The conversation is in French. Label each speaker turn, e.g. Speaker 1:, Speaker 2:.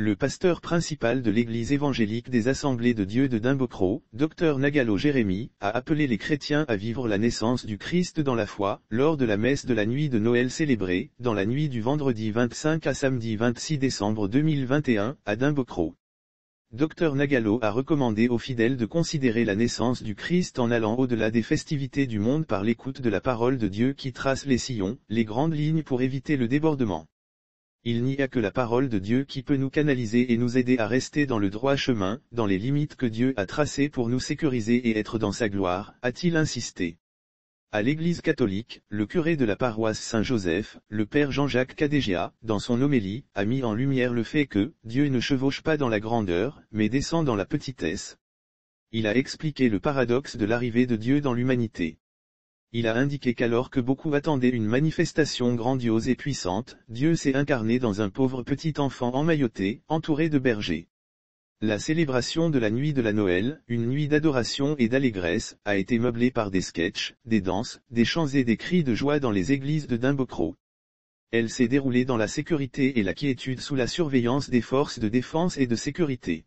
Speaker 1: Le pasteur principal de l'Église évangélique des Assemblées de Dieu de Dimbokro, Dr Nagalo Jérémie, a appelé les chrétiens à vivre la naissance du Christ dans la foi, lors de la messe de la nuit de Noël célébrée, dans la nuit du vendredi 25 à samedi 26 décembre 2021, à Dimbokro. Dr Nagalo a recommandé aux fidèles de considérer la naissance du Christ en allant au-delà des festivités du monde par l'écoute de la parole de Dieu qui trace les sillons, les grandes lignes pour éviter le débordement. Il n'y a que la parole de Dieu qui peut nous canaliser et nous aider à rester dans le droit chemin, dans les limites que Dieu a tracées pour nous sécuriser et être dans sa gloire, a-t-il insisté. À l'Église catholique, le curé de la paroisse Saint-Joseph, le père Jean-Jacques Cadégia, dans son homélie, a mis en lumière le fait que Dieu ne chevauche pas dans la grandeur, mais descend dans la petitesse. Il a expliqué le paradoxe de l'arrivée de Dieu dans l'humanité. Il a indiqué qu'alors que beaucoup attendaient une manifestation grandiose et puissante, Dieu s'est incarné dans un pauvre petit enfant emmailloté, entouré de bergers. La célébration de la nuit de la Noël, une nuit d'adoration et d'allégresse, a été meublée par des sketchs, des danses, des chants et des cris de joie dans les églises de Dimbokro. Elle s'est déroulée dans la sécurité et la quiétude sous la surveillance des forces de défense et de sécurité.